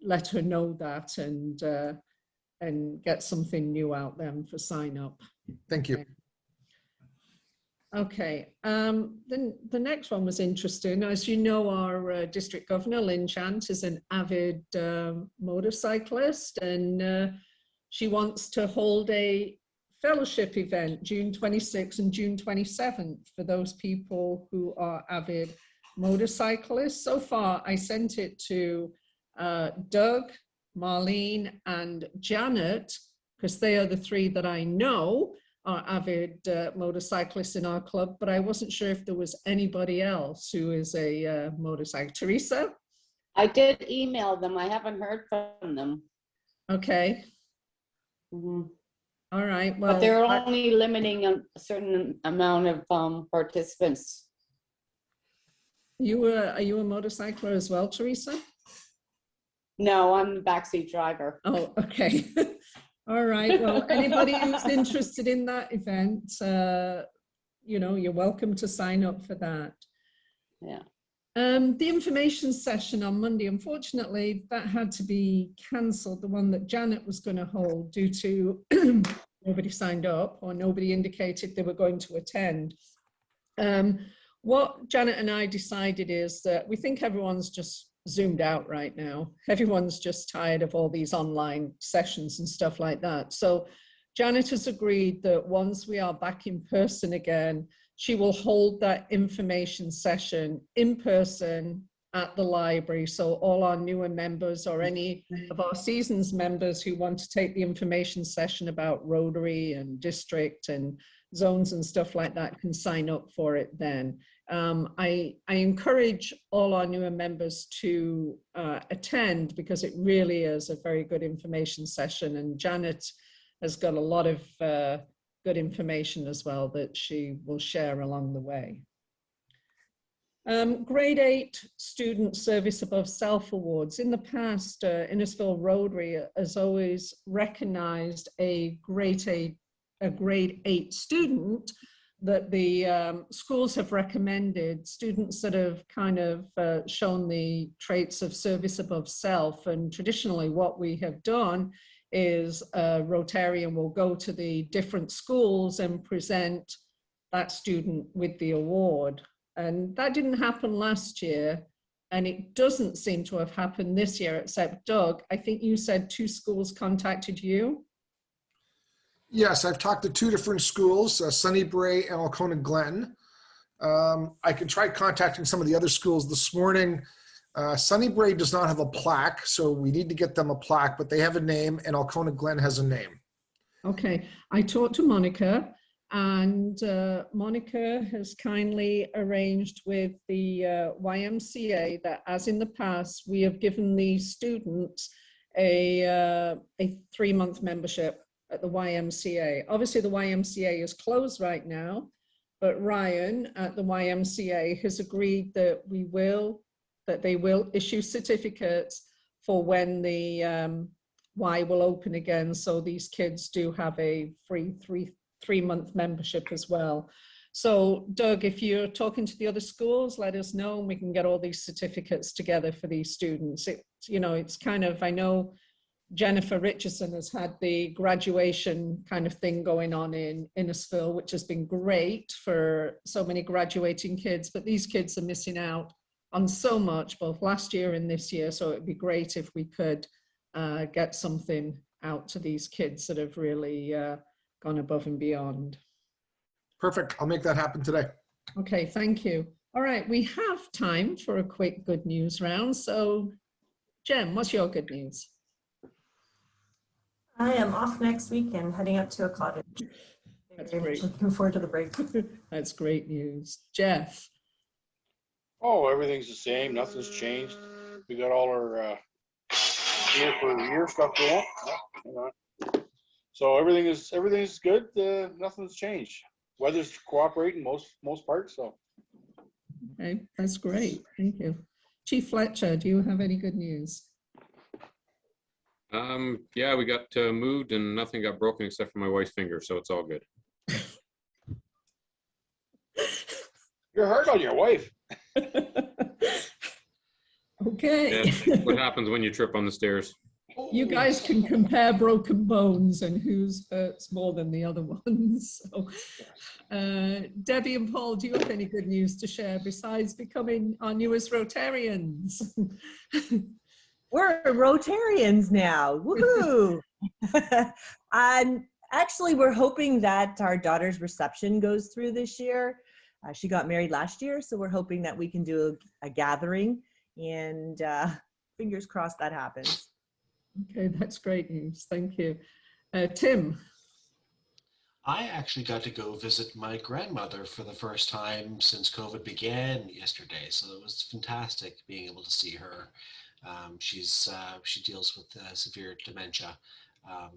let her know that, and get something new out then for sign up. Thank you. Okay, then the next one was interesting. As you know, our district governor, Lynn Chant, is an avid motorcyclist, and she wants to hold a fellowship event June 26th and June 27th for those people who are avid motorcyclists. So far, I sent it to Doug, Marlene, and Janet, because they are the three that I know are avid motorcyclists in our club, but I wasn't sure if there was anybody else who is a motorcycle. Teresa? I did email them. I haven't heard from them. Okay. Mm-hmm. All right. Well, but they're only limiting a certain amount of participants. are you a motorcycler as well, Teresa? No, I'm the backseat driver. Oh, okay. All right. Well, anybody who's interested in that event, you know, you're welcome to sign up for that. Yeah. The information session on Monday, unfortunately, that had to be cancelled, the one that Janet was going to hold, due to nobody signed up or nobody indicated they were going to attend. What Janet and I decided is that we think everyone's just zoomed out right now. Everyone's just tired of all these online sessions and stuff like that. So Janet has agreed that once we are back in person again, she will hold that information session in person at the library. So all our newer members or any of our seasons members who want to take the information session about Rotary and district and zones and stuff like that can sign up for it then. I encourage all our newer members to attend, because it really is a very good information session, and Janet has got a lot of good information as well that she will share along the way. Grade 8 Student Service Above Self Awards. In the past, Innisfil Rotary has always recognized a grade 8 student that the schools have recommended, students that have kind of shown the traits of service above self. And traditionally what we have done is a Rotarian will go to the different schools and present that student with the award. And that didn't happen last year, and it doesn't seem to have happened this year, except Doug, I think you said 2 schools contacted you? Yes, I've talked to 2 different schools, Sunnybrae and Alcona Glen. I can try contacting some of the other schools this morning. Sunnybrae does not have a plaque, so we need to get them a plaque, but they have a name, and Alcona Glen has a name. Okay, I talked to Monica, and Monica has kindly arranged with the YMCA that, as in the past, we have given the students a 3-month membership at the YMCA. Obviously, the YMCA is closed right now, but Ryan at the YMCA has agreed that they will issue certificates for when the Y will open again. So these kids do have a free three-month membership as well. So Doug, if you're talking to the other schools, let us know and we can get all these certificates together for these students. It's kind of, I know Jennifer Richardson has had the graduation kind of thing going on in Innisfil, which has been great for so many graduating kids, but these kids are missing out on so much, both last year and this year. So it'd be great if we could get something out to these kids that have really gone above and beyond. Perfect. I'll make that happen today. Okay, thank you. All right, we have time for a quick good news round. So Jem, what's your good news? I am off next week and heading up to a cottage. That's great. Looking forward to the break. That's great news. Jeff? Oh, everything's the same. Nothing's changed. We got all our year for year stuff going. So everything is good. Nothing's changed. Weather's cooperating most parts. So. Okay, that's great. Thank you. Chief Fletcher, do you have any good news? Yeah, we got moved and nothing got broken except for my wife's finger, so it's all good. You're hard on your wife. Okay. Yeah, what happens when you trip on the stairs? You guys can compare broken bones and whose hurts more than the other ones. So, Debbie and Paul, do you have any good news to share besides becoming our newest Rotarians? We're Rotarians now. Woohoo! Actually, we're hoping that our daughter's reception goes through this year. She got married last year, so we're hoping that we can do a gathering, and fingers crossed that happens. Okay, that's great news. Thank you. Tim? I actually got to go visit my grandmother for the first time since COVID began yesterday, so it was fantastic being able to see her. She deals with severe dementia,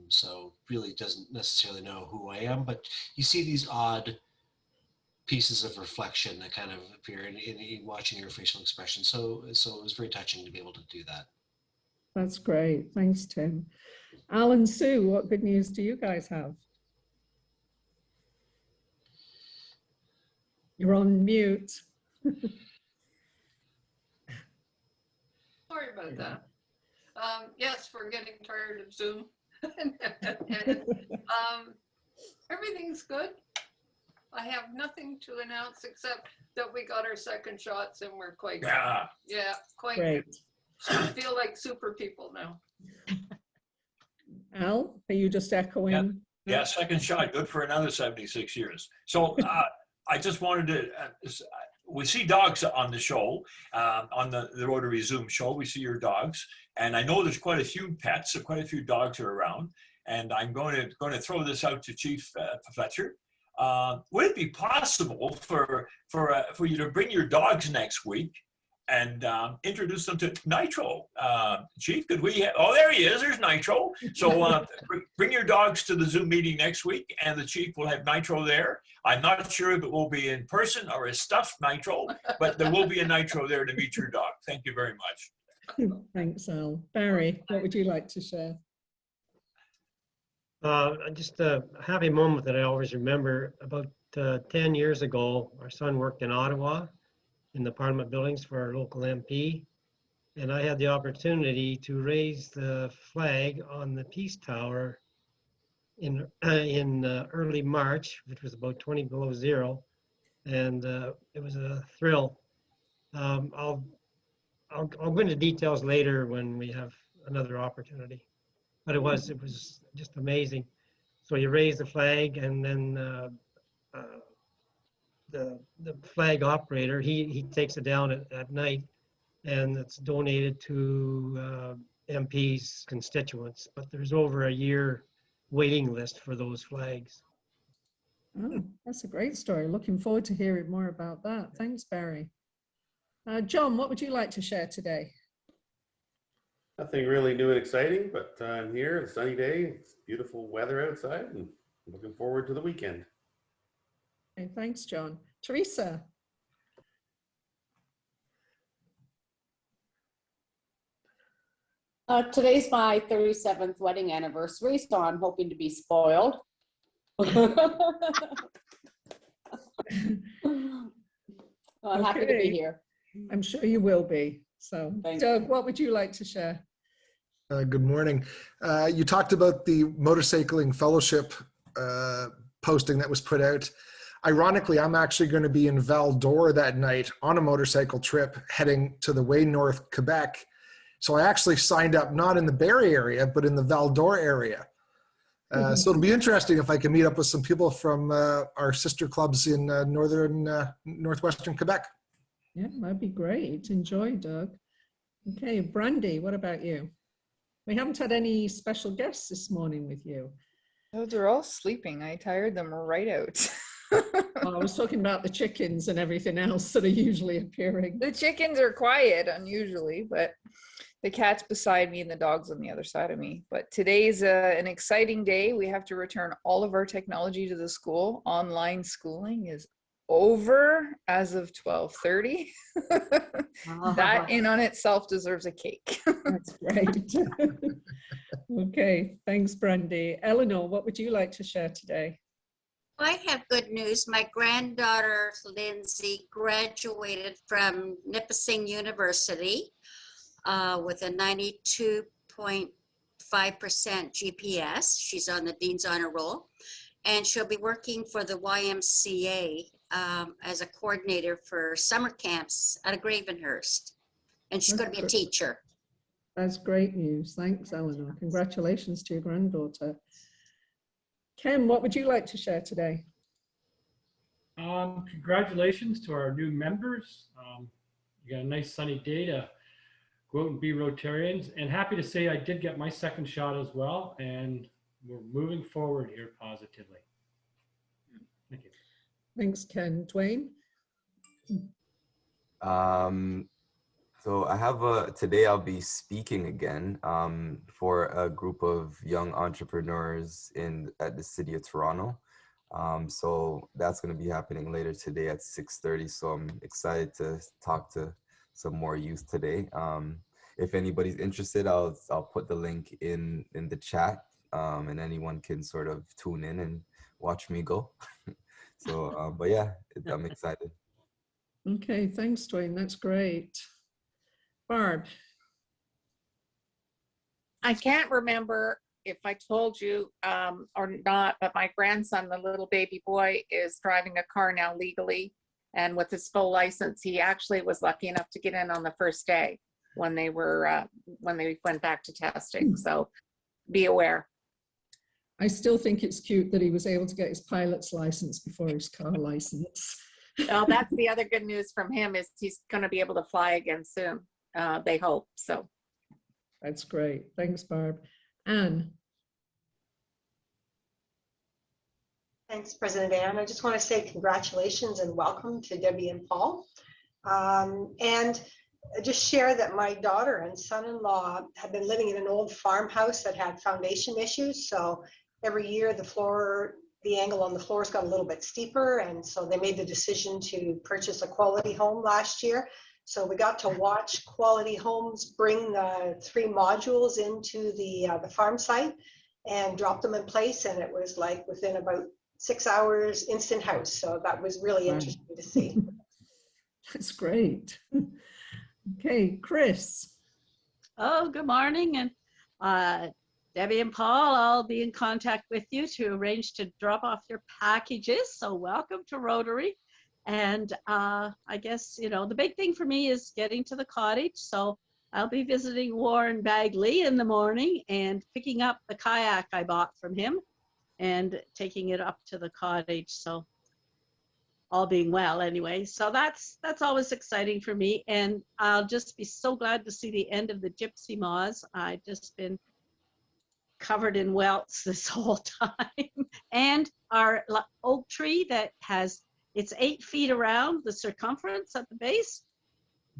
so really doesn't necessarily know who I am, but you see these odd pieces of reflection that kind of appear in watching your facial expression. So it was very touching to be able to do that. That's great. Thanks, Tim. Alan, Sue, what good news do you guys have? You're on mute. Sorry about that. Yes, we're getting tired of Zoom. and, everything's good. I have nothing to announce except that we got our second shots and we're quite quite great. Feel like super people now. Al, are you just echoing? Yeah, second shot, good for another 76 years. So I just wanted to, we see dogs on the show, on the Rotary Zoom show, we see your dogs. And I know there's quite a few pets, so quite a few dogs are around. And I'm going to throw this out to Chief Fletcher. Would it be possible for you to bring your dogs next week and introduce them to Nitro? Chief, could we oh, there he is, there's Nitro. So bring your dogs to the Zoom meeting next week and the Chief will have Nitro there. I'm not sure if it will be in person or a stuffed Nitro, but there will be a Nitro there to meet your dog. Thank you very much. Thanks, Al. Barry, what would you like to share? Just a happy moment that I always remember. About 10 years ago, our son worked in Ottawa in the Parliament buildings for our local MP. And I had the opportunity to raise the flag on the Peace Tower in early March, which was about 20 below zero. And it was a thrill. I'll go into details later when we have another opportunity. But it was just amazing. So you raise the flag, and then the flag operator, he takes it down at night, and it's donated to MPs, constituents. But there's over a year waiting list for those flags. Oh, that's a great story. Looking forward to hearing more about that. Thanks, Barry. John, what would you like to share today? Nothing really new and exciting, but I'm here. It's a sunny day. It's beautiful weather outside, and I'm looking forward to the weekend. Okay, thanks, John. Teresa. Today's my 37th wedding anniversary, so I'm hoping to be spoiled. I'm happy to be here. I'm sure you will be. So, Doug, what would you like to share? Good morning. You talked about the motorcycling fellowship posting that was put out. Ironically, I'm actually going to be in Val d'Or that night on a motorcycle trip heading to the way north Quebec. So I actually signed up not in the Barrie area, but in the Val d'Or area. So it'll be interesting if I can meet up with some people from our sister clubs in northwestern Quebec. Yeah, that'd be great. Enjoy, Doug. Okay, Brandy, what about you? We haven't had any special guests this morning with you. Oh, they're all sleeping. I tired them right out. Well, I was talking about the chickens and everything else that are usually appearing. The chickens are quiet unusually, but the cat's beside me and the dog's on the other side of me. But today's an exciting day. We have to return all of our technology to the school. Online schooling is over as of 12:30. That in on itself deserves a cake. That's great. Okay, thanks, Brandy. Eleanor, what would you like to share today? I have good news. My granddaughter, Lindsay, graduated from Nipissing University with a 92.5% GPS. She's on the Dean's Honor Roll, and she'll be working for the YMCA as a coordinator for summer camps at a Gravenhurst. And she's going to be a teacher. That's great news. Thanks, Eleanor. Congratulations to your granddaughter. Ken, what would you like to share today? Congratulations to our new members. You got a nice sunny day to go out and be Rotarians. And happy to say I did get my second shot as well. And we're moving forward here positively. Thank you. Thanks, Ken. Dwayne? So I have today I'll be speaking again for a group of young entrepreneurs at the city of Toronto. So that's going to be happening later today at 6:30. So I'm excited to talk to some more youth today. If anybody's interested, I'll put the link in the chat, and anyone can sort of tune in and watch me go. So, but yeah, I'm excited. Okay, thanks, Dwayne. That's great. Barb. I can't remember if I told you or not, but my grandson, the little baby boy, is driving a car now legally. And with his full license, he actually was lucky enough to get in on the first day when they went back to testing. So be aware. I still think it's cute that he was able to get his pilot's license before his car license. Well, that's the other good news from him is he's going to be able to fly again soon. They hope so. That's great. Thanks, Barb. Anne. Thanks, President Anne. I just want to say congratulations and welcome to Debbie and Paul. And just share that my daughter and son-in-law have been living in an old farmhouse that had foundation issues. So every year the angle on the floors got a little bit steeper. And so they made the decision to purchase a quality home last year. So we got to watch Quality Homes bring the 3 modules into the farm site and drop them in place. And it was like within about 6 hours, instant house. So that was really interesting to see. That's great. Okay, Chris. Oh, good morning. And Debbie and Paul, I'll be in contact with you to arrange to drop off your packages. So welcome to Rotary. And I guess, the big thing for me is getting to the cottage. So I'll be visiting Warren Bagley in the morning and picking up the kayak I bought from him. and taking it up to the cottage. So all being well anyway. So that's always exciting for me. And I'll just be so glad to see the end of the gypsy moths. I've just been covered in welts this whole time. And our oak tree that it's 8 feet around the circumference at the base,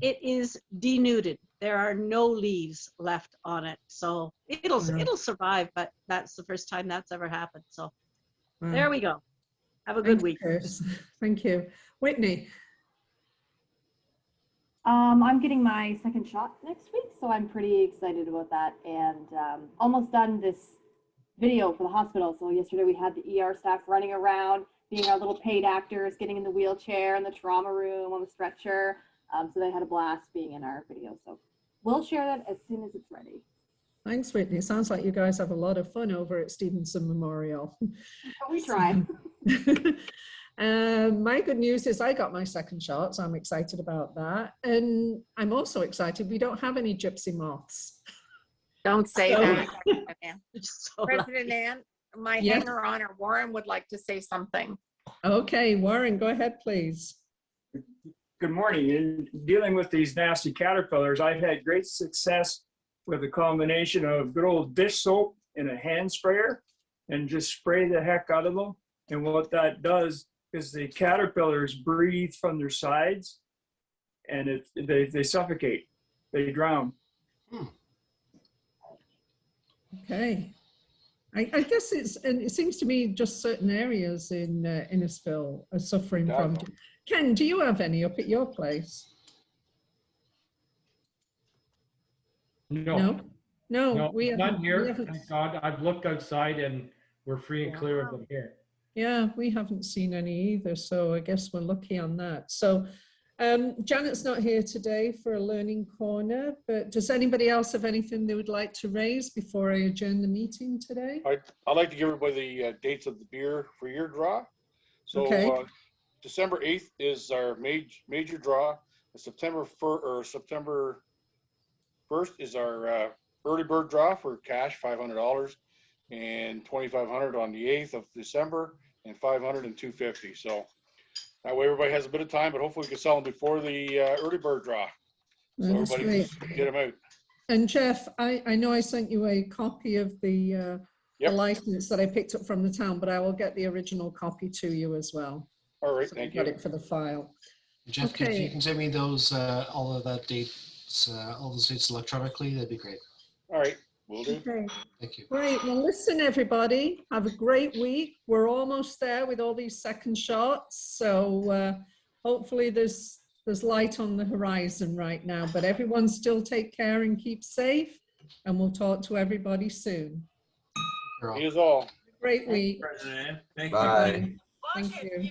it is denuded. There are no leaves left on it. So it'll survive, but that's the first time that's ever happened. So there we go. Have a good week. Thank you. Whitney. I'm getting my second shot next week, so I'm pretty excited about that, and almost done this video for the hospital. So yesterday we had the ER staff running around, being our little paid actors, getting in the wheelchair in the trauma room on the stretcher. So they had a blast being in our video. So we'll share that as soon as it's ready. Thanks, Whitney. Sounds like you guys have a lot of fun over at Stevenson Memorial. We try. My good news is I got my second shot, so I'm excited about that. And I'm also excited we don't have any gypsy moths. Don't say So- that. President Ann, my Yes. hanger on or Warren would like to say something. Okay, Warren, go ahead, please. Good morning. In dealing with these nasty caterpillars, I've had great success with a combination of good old dish soap and a hand sprayer, and just spray the heck out of them. And what that does is the caterpillars breathe from their sides, and they suffocate, they drown. Okay. I guess it seems to me just certain areas in Innisfil are suffering from. Ken, do you have any up at your place? No. No, none here. haven't. Thank God. I've looked outside and we're free and clear of them here. Yeah, we haven't seen any either, so I guess we're lucky on that. So Janet's not here today for a learning corner, but does anybody else have anything they would like to raise before I adjourn the meeting today? I'd like to give everybody the dates of the beer for your draw. So Okay. December 8th is our major draw. September 1st is our early bird draw for cash, $500, and $2,500 on the 8th of December, and $500 and $250. So that way everybody has a bit of time, but hopefully we can sell them before the early bird draw. So That's everybody great. can get them out. And Jeff, I know I sent you a copy of the license that I picked up from the town, but I will get the original copy to you as well. All right, So thank you've got you. it for the file. Jeff, if Okay. you can send me those, all of that dates, all those dates electronically, that'd be great. All right, will do. Okay. Thank you. Great. Well, listen, everybody, have a great week. We're almost there with all these second shots. So hopefully there's light on the horizon right now, but everyone still take care and keep safe. And we'll talk to everybody soon. Me is all. Great week. President Ann. Thank Bye. you. Thank you.